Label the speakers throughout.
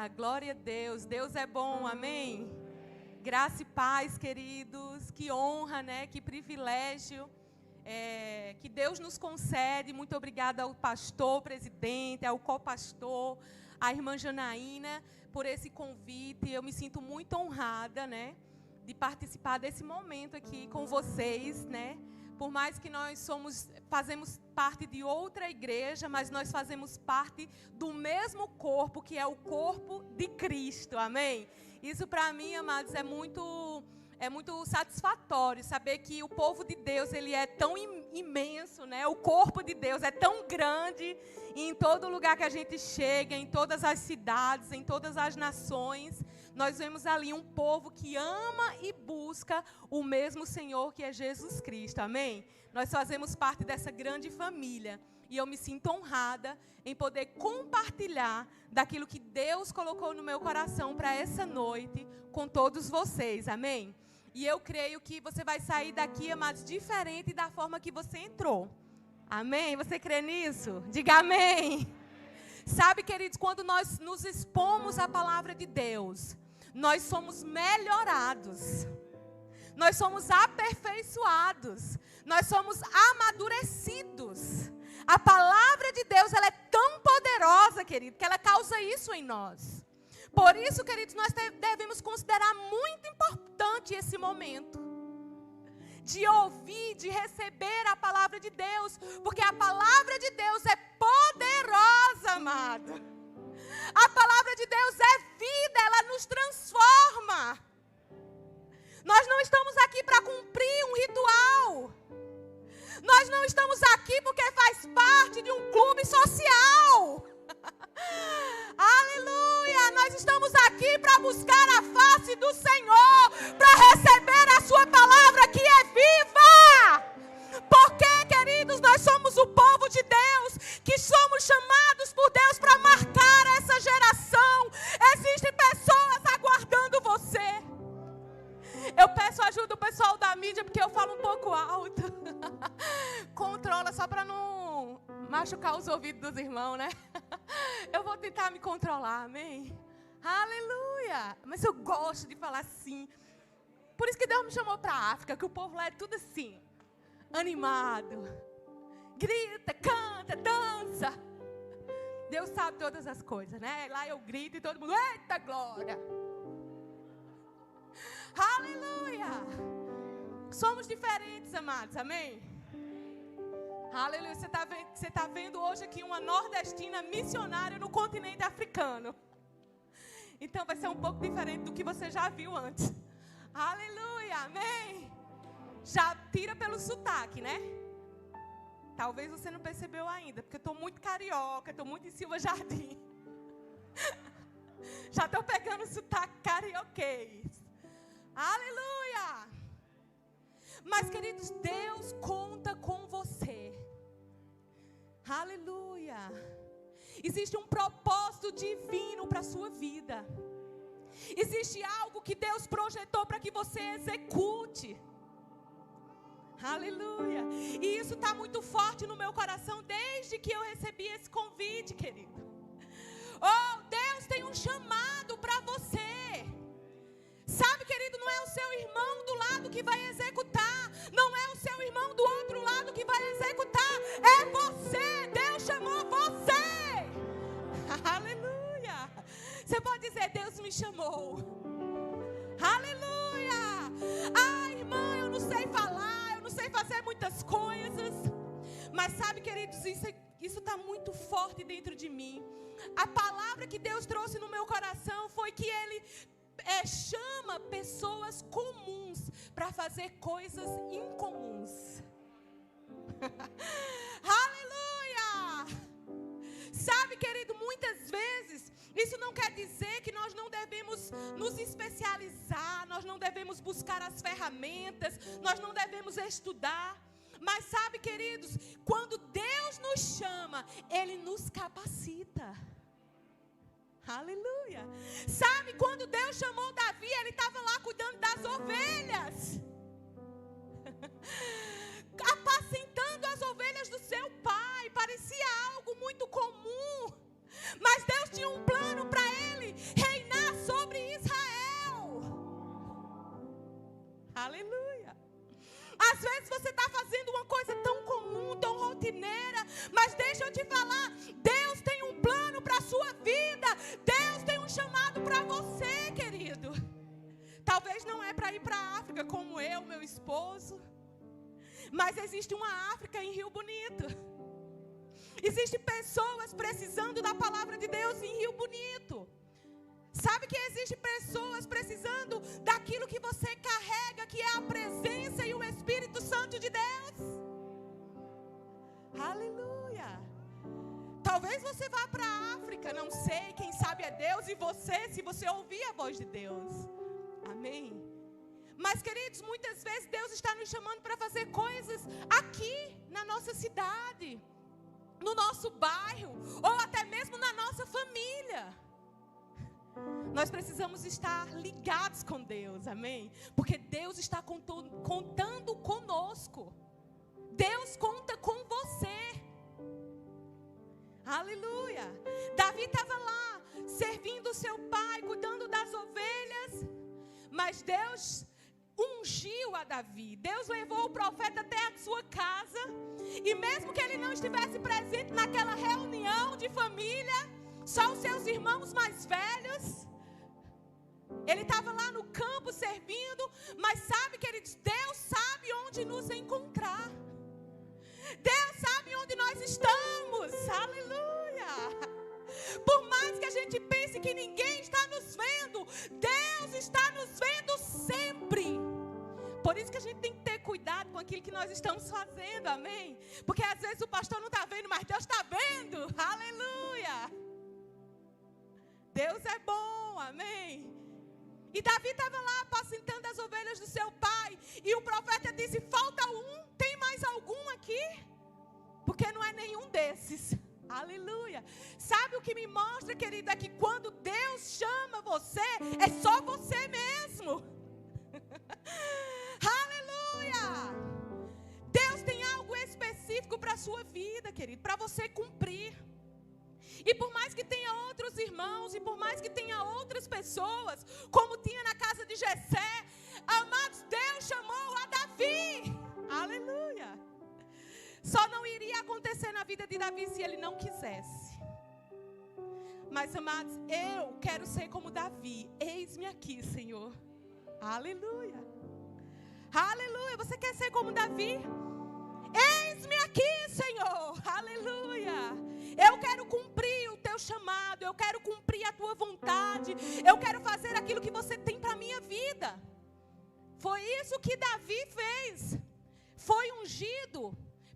Speaker 1: Glória a Deus. Deus é bom, amém? Graça e paz, queridos. Que honra, né? Que privilégio que Deus nos concede. Muito obrigada ao pastor, presidente, ao copastor, à irmã Janaína, por esse convite. Eu me sinto muito honrada, né? De participar desse momento aqui com vocês, né? Por mais que nós fazemos parte de outra igreja, mas nós fazemos parte do mesmo corpo, que é o corpo de Cristo, amém? Isso para mim, amados, é muito satisfatório saber que o povo de Deus, ele é tão imenso, né? O corpo de Deus é tão grande, e em todo lugar que a gente chega, em todas as cidades, em todas as nações, nós vemos ali um povo que ama e busca o mesmo Senhor, que é Jesus Cristo, amém? Nós fazemos parte dessa grande família, e eu me sinto honrada em poder compartilhar daquilo que Deus colocou no meu coração para essa noite com todos vocês, amém? E eu creio que você vai sair daqui, amados, diferente da forma que você entrou, amém? Você crê nisso? Diga amém! Sabe, queridos, quando nós nos expomos à palavra de Deus, nós somos melhorados, nós somos aperfeiçoados, nós somos amadurecidos. A palavra de Deus, ela é tão poderosa, querido, que ela causa isso em nós. Por isso, queridos, nós devemos considerar muito importante esse momento de ouvir, de receber a palavra de Deus, porque a palavra de Deus é poderosa, amado. A palavra de Deus é vida, ela nos transforma. Nós não estamos aqui para cumprir um ritual. Nós não estamos aqui porque faz parte de um clube social. Aleluia! Nós estamos aqui para buscar a face do Senhor, para receber a sua palavra que é viva. Porque, queridos, nós somos o povo de Deus, que somos chamados por Deus para marcar essa geração. Existem pessoas aguardando você. Eu peço ajuda do pessoal da mídia, porque eu falo um pouco alto. Controla, só para não machucar os ouvidos dos irmãos, né? Eu vou tentar me controlar, amém? Aleluia! Mas eu gosto de falar assim. Por isso que Deus me chamou para a África, que o povo lá é tudo assim, animado. Grita, canta, dança. Deus sabe todas as coisas, né? Lá eu grito e todo mundo, eita glória! Aleluia! Somos diferentes, amados, amém? Aleluia! Você está vendo hoje aqui uma nordestina missionária no continente africano. Então vai ser um pouco diferente do que você já viu antes. Aleluia! Amém? Já tira pelo sotaque, né? Talvez você não percebeu ainda, porque eu estou muito carioca, estou muito em Silva Jardim. Já estou pegando o sotaque carioquês. Aleluia! Mas, queridos, Deus conta com você. Aleluia! Existe um propósito divino para a sua vida. Existe algo que Deus projetou para que você execute. Aleluia! E isso está muito forte no meu coração desde que eu recebi esse convite, querido. Oh, Deus tem um chamado para você. Sabe, querido, não é o seu irmão do lado que vai executar. Não é o seu irmão do outro lado que vai executar. É você. Deus chamou você. Aleluia. Você pode dizer, Deus me chamou. Aleluia. Ah, irmã, eu não sei falar. Eu não sei fazer muitas coisas. Mas sabe, queridos, isso está muito forte dentro de mim. A palavra que Deus trouxe no meu coração foi que Ele chama pessoas comuns para fazer coisas incomuns. Aleluia! Sabe, querido, muitas vezes isso não quer dizer que nós não devemos nos especializar, nós não devemos buscar as ferramentas, nós não devemos estudar. Mas sabe, queridos, quando Deus nos chama, Ele nos capacita. Aleluia. Sabe, quando Deus chamou Davi, ele estava lá cuidando das ovelhas. Apacentando as ovelhas do seu pai. Parecia algo muito comum. Mas Deus tinha um plano para ele Mas existe uma África em Rio Bonito. Existem pessoas precisando da palavra de Deus em Rio Bonito. Sabe que existem pessoas precisando daquilo que você carrega, que é a presença e o Espírito Santo de Deus. Aleluia. Talvez você vá para a África, não sei, quem sabe é Deus e você, se você ouvir a voz de Deus. Amém. Mas, queridos, muitas vezes Deus está nos chamando para fazer coisas aqui na nossa cidade, no nosso bairro, ou até mesmo na nossa família. Nós precisamos estar ligados com Deus, amém? Porque Deus está contando conosco. Deus conta com você. Aleluia. Davi estava lá, servindo o seu pai, cuidando das ovelhas. Mas Deus ungiu a Davi. Deus levou o profeta até a sua casa. E mesmo que ele não estivesse presente naquela reunião de família, só os seus irmãos mais velhos, ele estava lá no campo servindo. Mas sabe, queridos, Deus sabe onde nos encontrar. Deus sabe onde nós estamos. Aleluia. Por mais que a gente pense que ninguém está nos vendo, Deus está nos vendo sempre. Por isso que a gente tem que ter cuidado com aquilo que nós estamos fazendo, amém? Porque às vezes o pastor não está vendo, mas Deus está vendo. Aleluia. Deus é bom, amém? E Davi estava lá apacentando as ovelhas do seu pai. E o profeta disse, falta um, tem mais algum aqui? Porque não é nenhum desses. Aleluia. Sabe o que me mostra, querido, é que quando Deus chama você, é só você mesmo. Aleluia. Deus tem algo específico para a sua vida, querido, para você cumprir. E por mais que tenha outros irmãos, e por mais que tenha outras pessoas, como tinha na casa de Jessé, amados, Deus chamou a Davi. Aleluia. Só não iria acontecer na vida de Davi se ele não quisesse. Mas, amados, eu quero ser como Davi. Eis-me aqui, Senhor. Aleluia. Aleluia. Você quer ser como Davi? Eis-me aqui, Senhor. Aleluia. Eu quero cumprir o teu chamado. Eu quero cumprir a tua vontade. Eu quero fazer aquilo que você tem para a minha vida. Foi isso que Davi fez. Foi ungido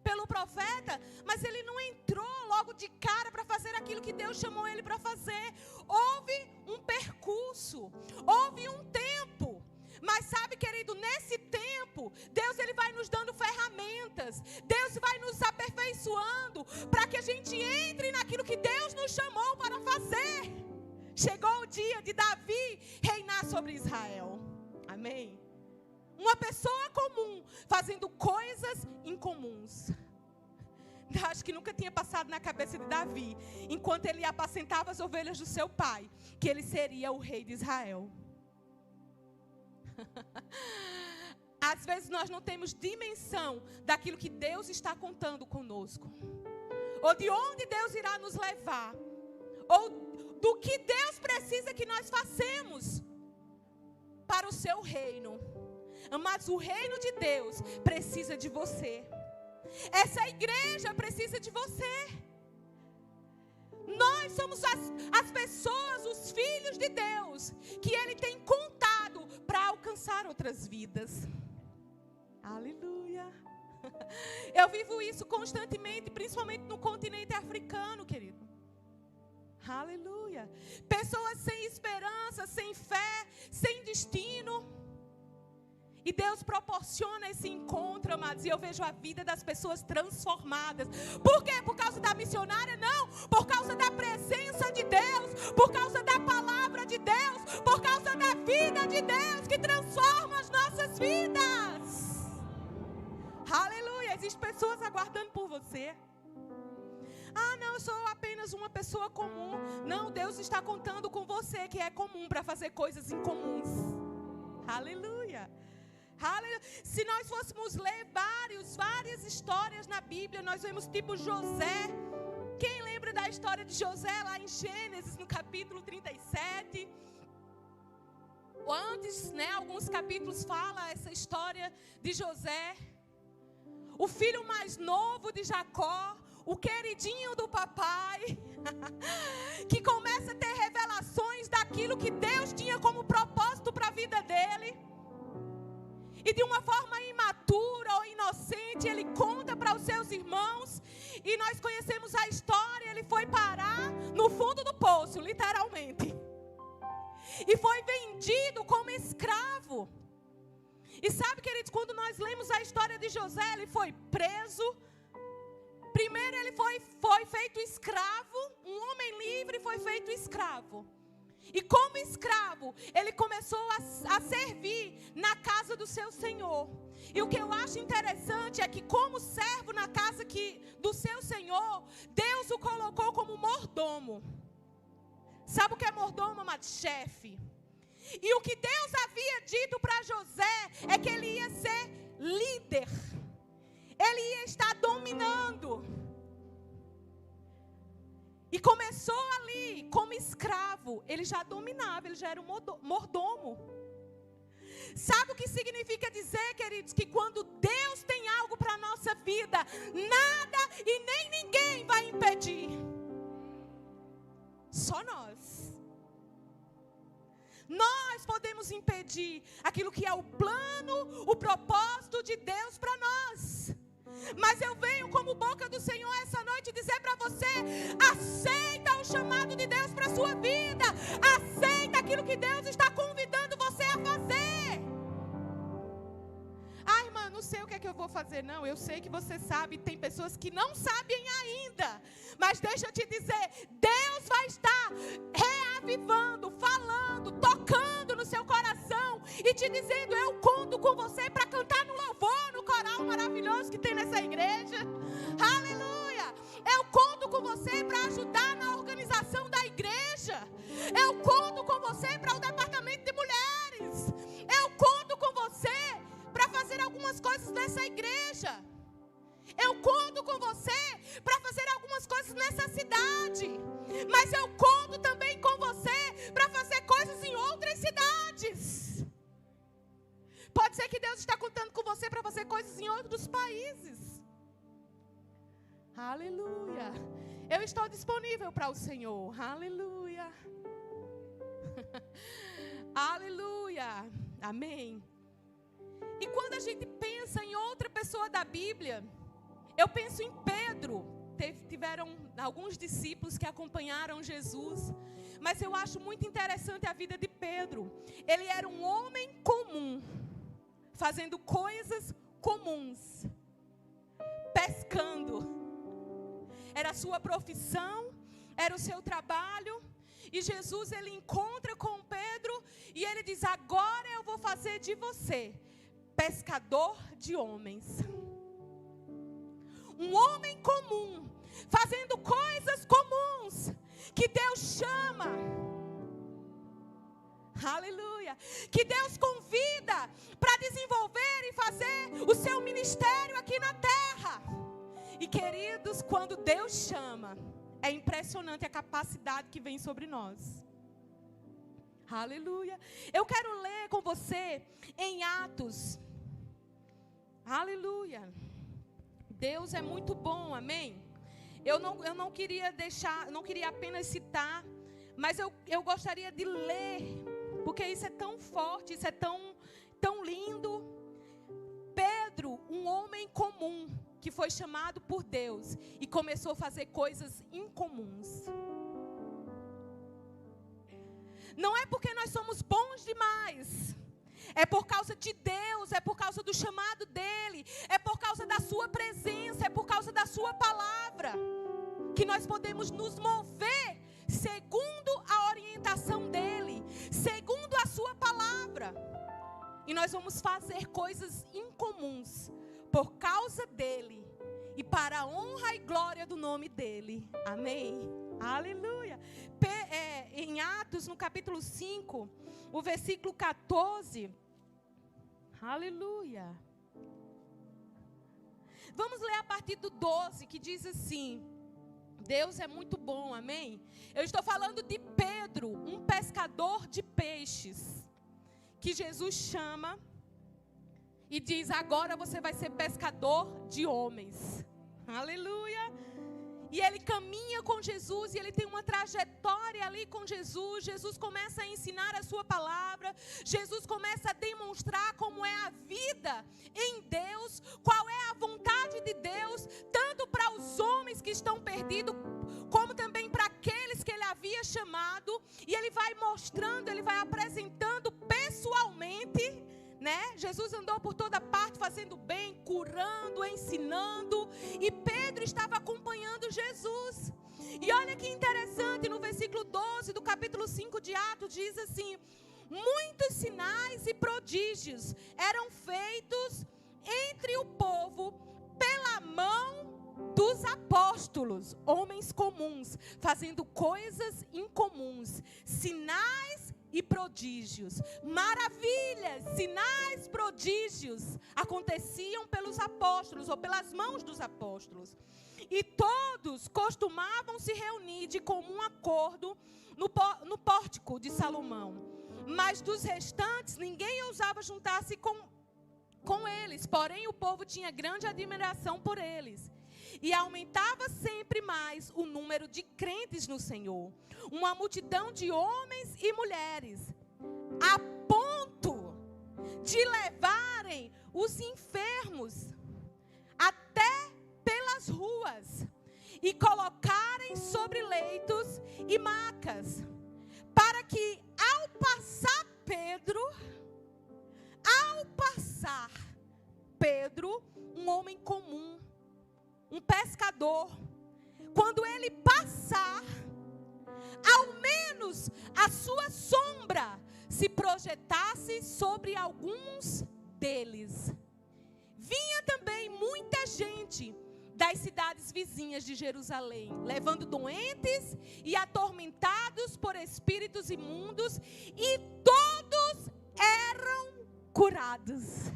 Speaker 1: pelo profeta, mas ele não entrou logo de cara para fazer aquilo que Deus chamou ele para fazer. Houve um percurso, houve um tempo. Mas sabe, querido, nesse tempo, Deus ele vai nos dando ferramentas. Deus vai nos aperfeiçoando para que a gente entre naquilo que Deus nos chamou para fazer. Chegou o dia de Davi reinar sobre Israel. Amém? Uma pessoa comum, fazendo coisas incomuns. Acho que nunca tinha passado na cabeça de Davi, enquanto ele apacentava as ovelhas do seu pai, que ele seria o rei de Israel. Às vezes nós não temos dimensão daquilo que Deus está contando conosco, ou de onde Deus irá nos levar, ou do que Deus precisa que nós façamos para o seu reino. Amados, o reino de Deus precisa de você. Essa igreja precisa de você. Nós somos as pessoas, os filhos de Deus, que Ele tem contado para alcançar outras vidas. Aleluia. Eu vivo isso constantemente, principalmente no continente africano, querido. Aleluia. Pessoas sem esperança, sem fé, sem destino. E Deus proporciona esse encontro, amados. E eu vejo a vida das pessoas transformadas. Por quê? Por causa da missionária? Não. Por causa da presença de Deus. Por causa da palavra de Deus. Por causa da vida de Deus que transforma as nossas vidas. Aleluia. Existem pessoas aguardando por você. Ah, não, eu sou apenas uma pessoa comum. Não, Deus está contando com você que é comum para fazer coisas incomuns. Aleluia. Aleluia. Se nós fôssemos ler várias histórias na Bíblia, nós vemos tipo José. Quem lembra da história de José lá em Gênesis, no capítulo 37? Antes, alguns capítulos fala essa história de José. o filho mais novo de Jacó, o queridinho do papai, que começa a ter revelações daquilo que Deus tinha como propósito para a vida dele. E de uma forma imatura ou inocente, ele conta para os seus irmãos. E nós conhecemos a história, ele foi parar no fundo do poço, literalmente. E foi vendido como escravo. E sabe, queridos, quando nós lemos a história de José, ele foi preso. Primeiro ele foi feito escravo, um homem livre foi feito escravo. E como escravo, ele começou a servir na casa do seu senhor. E o que eu acho interessante é que como servo na casa do seu senhor, Deus o colocou como mordomo. Sabe o que é mordomo, amado? Chefe. E o que Deus havia dito para José é que ele ia ser líder. Ele ia estar dominando. E começou ali como escravo. Ele já dominava, ele já era um mordomo. Sabe o que significa dizer, queridos? Que quando Deus tem algo para a nossa vida, nada e nem ninguém vai impedir. Só nós. Nós podemos impedir aquilo que é o plano, o propósito de Deus para nós. Mas eu venho como boca do Senhor essa noite dizer para você: aceita o chamado de Deus para a sua vida. Aceita aquilo que Deus está convidando você a fazer. Ah, irmã, não sei o que é que eu vou fazer. Não, eu sei que você sabe. Tem pessoas que não sabem ainda. Mas deixa eu te dizer, Deus vai estar reavivando, falando, tocando no seu coração e te dizendo: eu conto com você para cantar no louvor, no coral maravilhoso que tem nessa igreja. Aleluia! Eu conto com você para ajudar na organização da igreja. Eu conto com você para o departamento de mulheres. Eu conto com você para fazer algumas coisas nessa igreja. Eu conto com você para fazer algumas coisas nessa cidade. Mas eu conto também com você para fazer coisas em outras cidades. Pode ser que Deus está contando com você para fazer coisas em outros países. Aleluia. Eu estou disponível para o Senhor. Aleluia. Aleluia. Amém. E quando a gente pensa em outra pessoa da Bíblia, eu penso em Pedro. Tiveram alguns discípulos que acompanharam Jesus. Mas eu acho muito interessante a vida de Pedro. Ele era um homem comum, fazendo coisas comuns, pescando. Era a sua profissão, era o seu trabalho. E Jesus, ele encontra com Pedro e ele diz: agora eu vou fazer de você pescador de homens. Um homem comum, fazendo coisas comuns, que Deus chama. Aleluia. Que Deus convida para desenvolver e fazer o seu ministério aqui na terra. E queridos, quando Deus chama, é impressionante a capacidade que vem sobre nós. Aleluia. Eu quero ler com você em Atos. Aleluia. Deus é muito bom, amém? Eu não queria não queria apenas citar, mas eu gostaria de ler, porque isso é tão forte, isso é tão lindo. Pedro, um homem comum, que foi chamado por Deus e começou a fazer coisas incomuns. Não é porque nós somos bons demais. É por causa de Deus, é por causa do chamado dEle, é por causa da sua presença, é por causa da sua palavra, que nós podemos nos mover segundo a orientação dEle, segundo a sua palavra. E nós vamos fazer coisas incomuns por causa dEle e para a honra e glória do nome dEle. Amém? Aleluia. Em Atos, no capítulo 5, o versículo 14. Aleluia. Vamos ler a partir do 12, que diz assim: Deus é muito bom, amém? Eu estou falando de Pedro, um pescador de peixes, que Jesus chama e diz: agora você vai ser pescador de homens. Aleluia. E ele caminha com Jesus, e ele tem uma trajetória ali com Jesus. Jesus começa a ensinar a sua palavra. Jesus começa a demonstrar como é a vida em Deus, qual é a vontade de Deus, tanto para os homens que estão perdidos, como também para aqueles que ele havia chamado. E ele vai mostrando, ele vai apresentando pessoalmente, né? Jesus andou por toda parte fazendo bem, curando, ensinando, e Pedro estava acompanhando Jesus. E olha que interessante, no versículo 12 do capítulo 5 de Atos diz assim: muitos sinais e prodígios eram feitos entre o povo pela mão dos apóstolos, homens comuns, fazendo coisas incomuns, sinais e prodígios, maravilhas, sinais, prodígios aconteciam pelos apóstolos ou pelas mãos dos apóstolos. E todos costumavam se reunir de comum acordo no pórtico de Salomão. Mas dos restantes ninguém ousava juntar-se com eles, porém o povo tinha grande admiração por eles. E aumentava sempre mais o número de crentes no Senhor. Uma multidão de homens e mulheres, a ponto de levarem os enfermos até pelas ruas e colocarem sobre leitos e macas, para que ao passar Pedro, um homem comum, um pescador, quando ele passar, ao menos a sua sombra se projetasse sobre alguns deles. Vinha também muita gente das cidades vizinhas de Jerusalém, levando doentes e atormentados por espíritos imundos, e todos eram curados.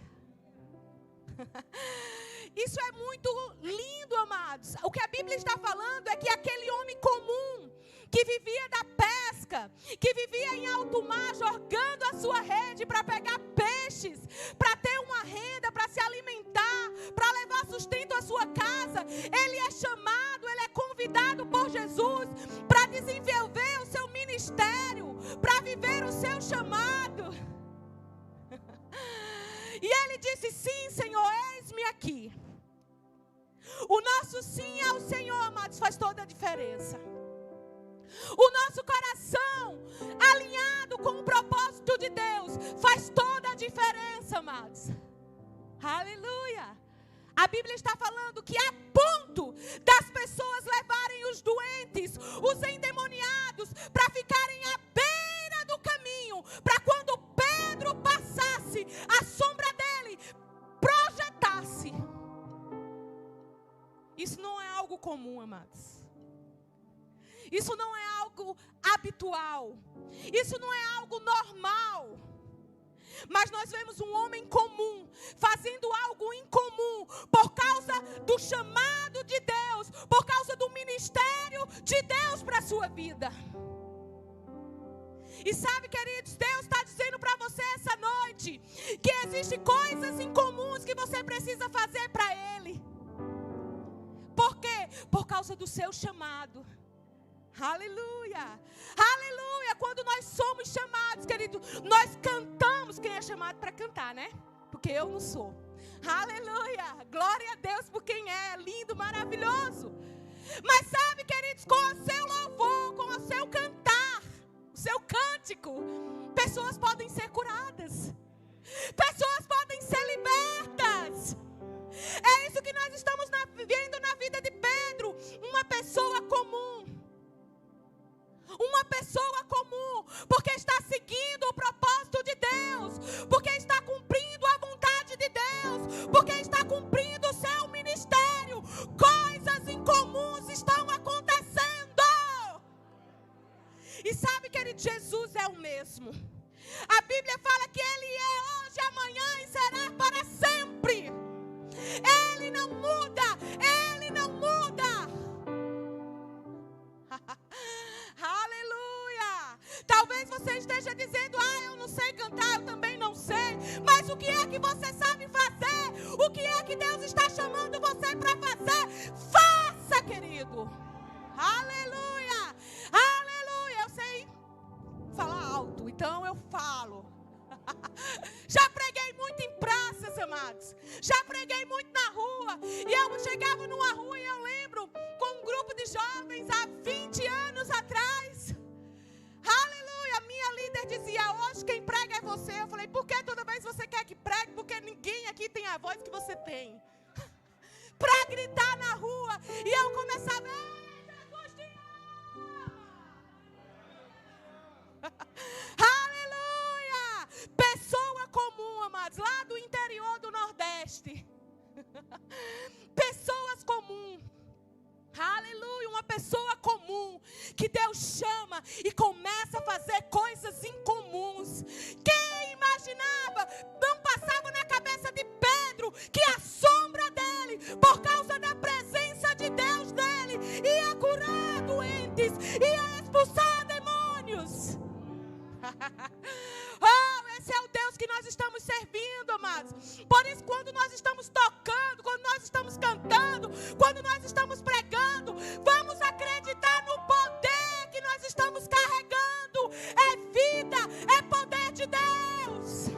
Speaker 1: Isso é muito lindo, amados. O que a Bíblia está falando é que aquele homem comum, que vivia da pesca, que vivia em alto mar, jogando a sua rede para pegar peixes, para ter uma renda, para se alimentar, para levar sustento à sua casa, ele é chamado, ele é convidado por Jesus para desenvolver o seu ministério, para viver o seu chamado. E ele disse: sim, Senhor, eis-me aqui. O nosso sim ao Senhor, amados, faz toda a diferença. O nosso coração alinhado com o propósito de Deus faz toda a diferença, amados. Aleluia. A Bíblia está falando que a ponto das pessoas levarem os doentes, os endemoniados, para ficarem à beira do caminho, para quando Pedro passasse, a sombra dele projetasse. Isso não é algo comum, amados. Isso não é algo habitual. Isso não é algo normal. Mas nós vemos um homem comum fazendo algo incomum por causa do chamado de Deus, por causa do ministério de Deus para a sua vida. E sabe, queridos, Deus está dizendo para você essa noite que existem coisas incomuns que você precisa fazer para Ele. Por quê? Por causa do seu chamado. Aleluia, aleluia. Quando nós somos chamados, querido, nós cantamos. Quem é chamado para cantar, né? Porque eu não sou. Aleluia, glória a Deus por quem é lindo, maravilhoso. Mas sabe, queridos, com o seu louvor, com o seu cantar, o seu cântico, pessoas podem ser curadas, pessoas podem ser libertas. É isso que nós estamos vendo na vida de Pedro, uma pessoa comum. Uma pessoa comum, porque está seguindo o propósito de Deus, porque está cumprindo a vontade de Deus, porque está cumprindo o seu ministério. Coisas incomuns estão acontecendo. E sabe, querido, Jesus é o mesmo. A Bíblia fala que Ele é hoje, amanhã e será para sempre. Ele não muda, Ele não muda. Aleluia. Talvez você esteja dizendo: eu não sei cantar, eu também não sei. Mas o que é que você sabe fazer, o que é que Deus está chamando você para fazer, faça, querido. Aleluia, aleluia. Eu sei falar alto, então eu falo. Já preguei muito em praças, amados. Já preguei muito na rua. E eu chegava numa rua e eu lembro com um grupo de jovens há 20 anos atrás. Aleluia, minha líder dizia: hoje quem prega é você. Eu falei: por que toda vez você quer que pregue? Porque ninguém aqui tem a voz que você tem para gritar na rua. E eu começava: ei, Jesus te ama. Aleluia. Pessoa comum, amados, lá do interior do Nordeste. Pessoas comuns. Aleluia, uma pessoa comum que Deus chama e começa a fazer coisas incomuns. Quem imaginava? Não passava na cabeça de Pedro que a sombra dele, por causa da presença de Deus nele, ia curar doentes, ia expulsar demônios. Oh, esse é o Deus que nós estamos servindo, amados. Por isso, quando nós estamos tocando, quando nós estamos cantando, quando nós estamos pregando, vamos acreditar no poder que nós estamos carregando. É vida, é poder de Deus.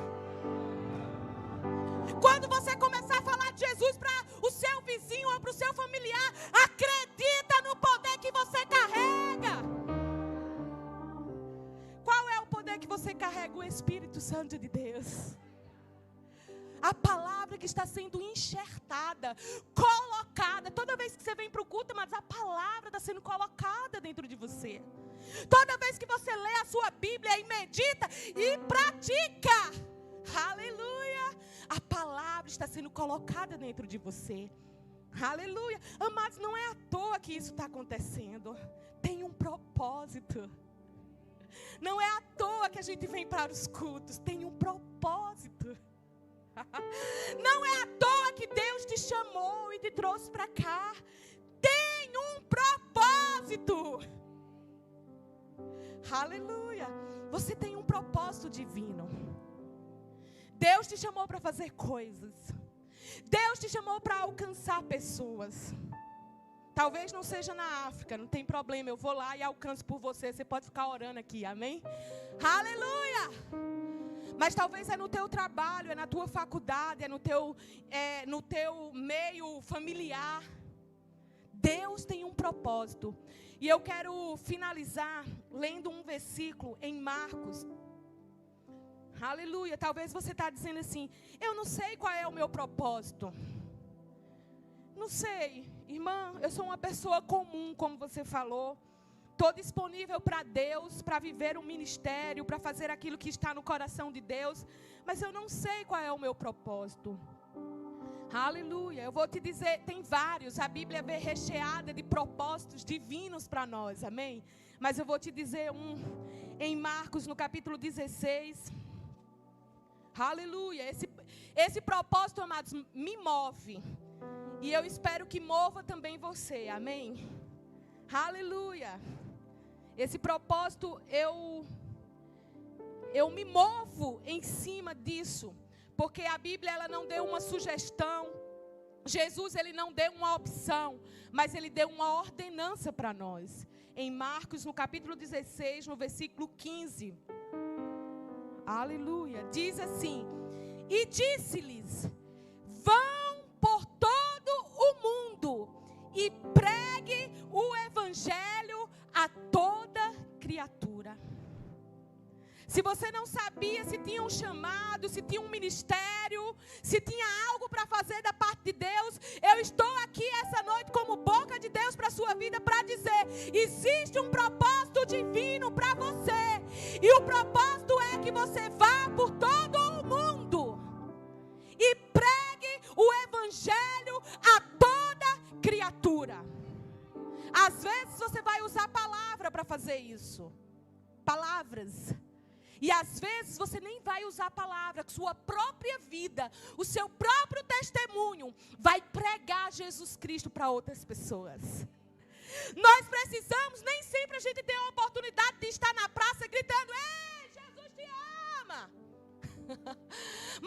Speaker 1: Quando você começar a falar de Jesus para o seu vizinho ou para o seu familiar, acredita no poder que você carrega. Qual é o poder que você carrega? O Espírito Santo de Deus. A palavra que está sendo enxertada, colocada. Toda vez que você vem para o culto, mas a palavra está sendo colocada dentro de você. Toda vez que você lê a sua Bíblia e medita e pratica, aleluia, a palavra está sendo colocada dentro de você. Aleluia. Amados, não é à toa que isso está acontecendo. Tem um propósito. Não é à toa que a gente vem para os cultos. Tem um propósito. Não é à toa que Deus te chamou e te trouxe para cá. Tem um propósito. Aleluia. Você tem um propósito divino. Deus te chamou para fazer coisas. Deus te chamou para alcançar pessoas. Talvez não seja na África, não tem problema, eu vou lá e alcanço por você. Você pode ficar orando aqui, amém? Aleluia! Mas talvez é no teu trabalho, é na tua faculdade, é no teu meio familiar. Deus tem um propósito. E eu quero finalizar lendo um versículo em Marcos. Aleluia! Talvez você está dizendo assim: eu não sei qual é o meu propósito. Não sei, irmã, eu sou uma pessoa comum, como você falou. Estou disponível para Deus, para viver um ministério, para fazer aquilo que está no coração de Deus. Mas eu não sei qual é o meu propósito. Aleluia, eu vou te dizer, tem vários. A Bíblia vem recheada de propósitos divinos para nós, amém? Mas eu vou te dizer um, em Marcos, no capítulo 16. Aleluia, esse propósito, amados, me move. E eu espero que mova também você, amém? Aleluia. Esse propósito, eu me movo em cima disso. Porque a Bíblia, ela não deu uma sugestão. Jesus, ele não deu uma opção. Mas ele deu uma ordenança para nós. Em Marcos, no capítulo 16, no versículo 15. Aleluia. Diz assim: e disse-lhes: vão por todo o mundo e pregue o evangelho a toda criatura. Se você não sabia se tinha um chamado, se tinha um ministério, se tinha algo para fazer da parte de Deus, eu estou aqui essa noite como boca de Deus para a sua vida para dizer: existe um propósito divino para você. E o propósito é que você vá por todo o mundo e pregue o evangelho a toda criatura. Às vezes você vai usar palavra para fazer isso. Palavras. E às vezes você nem vai usar a palavra, sua própria vida, o seu próprio testemunho vai pregar Jesus Cristo para outras pessoas. Nós precisamos, nem sempre a gente tem a oportunidade de estar na praça gritando: ei, Jesus te ama.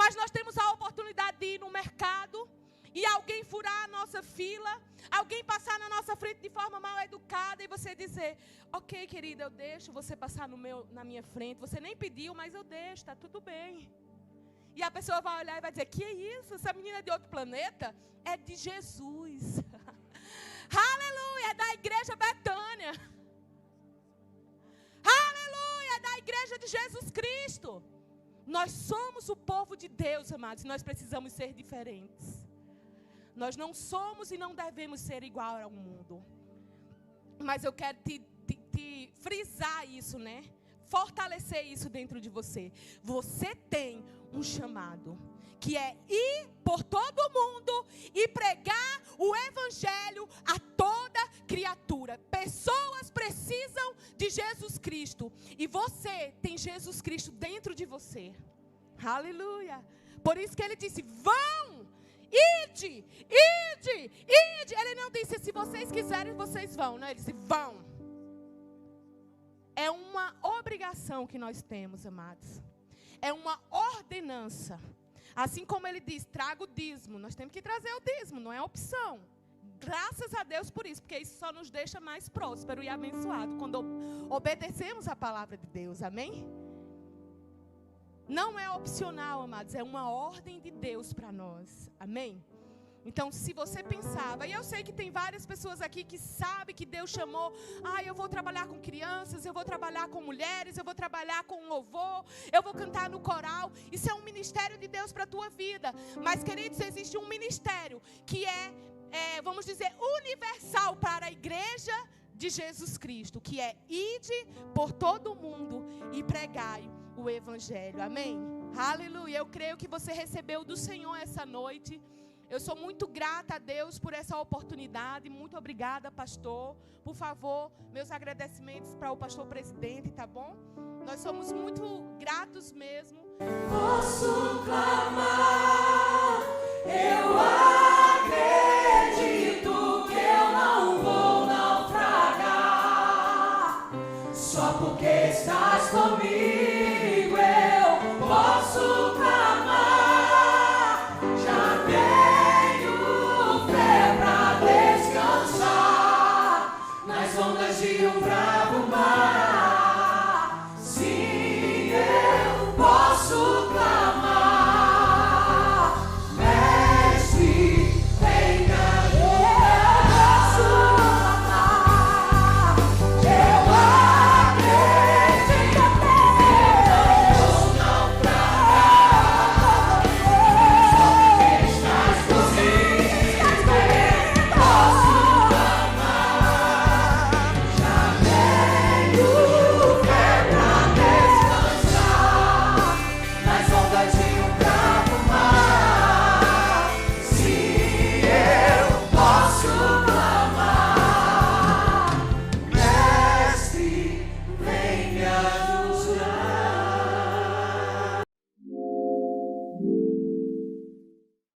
Speaker 1: Mas nós temos a oportunidade de ir no mercado e alguém furar a nossa fila, alguém passar na nossa frente de forma mal educada e você dizer, ok, querida, eu deixo você passar na minha frente, você nem pediu, mas eu deixo, está tudo bem. E a pessoa vai olhar e vai dizer, que é isso? Essa menina é de outro planeta? É de Jesus. Aleluia, é da igreja Betânia. Aleluia, é da igreja de Jesus Cristo. Nós somos o povo de Deus, amados, e nós precisamos ser diferentes. Nós não somos e não devemos ser igual ao mundo. Mas eu quero te frisar isso, né? Fortalecer isso dentro de você. Você tem um chamado, que é ir por todo o mundo e pregar o evangelho a toda criatura. Pessoas precisam de Jesus Cristo. E você tem Jesus Cristo dentro de você. Aleluia. Por isso que ele disse, vão! Ide, ide, ide. Ele não disse, se vocês quiserem, vocês vão. Não, ele disse, vão. É uma obrigação que nós temos, amados. É uma ordenança. Assim como ele diz, traga o dízimo. Nós temos que trazer o dízimo, não é opção. Graças a Deus por isso, porque isso só nos deixa mais próspero e abençoado quando obedecemos a palavra de Deus, amém? Não é opcional, amados, é uma ordem de Deus para nós, amém? Então, se você pensava, e eu sei que tem várias pessoas aqui que sabem que Deus chamou, eu vou trabalhar com crianças, eu vou trabalhar com mulheres, eu vou trabalhar com louvor, eu vou cantar no coral. Isso é um ministério de Deus para a tua vida. Mas, queridos, existe um ministério que vamos dizer, universal para a igreja de Jesus Cristo, que é ide por todo o mundo e pregai o evangelho, amém? Aleluia, eu creio que você recebeu do Senhor essa noite. Eu sou muito grata a Deus por essa oportunidade. Muito obrigada, pastor. Por favor, meus agradecimentos para o pastor presidente, tá bom? Nós somos muito gratos mesmo.
Speaker 2: Posso clamar, eu acredito que eu não vou naufragar. Só porque estás comigo eu posso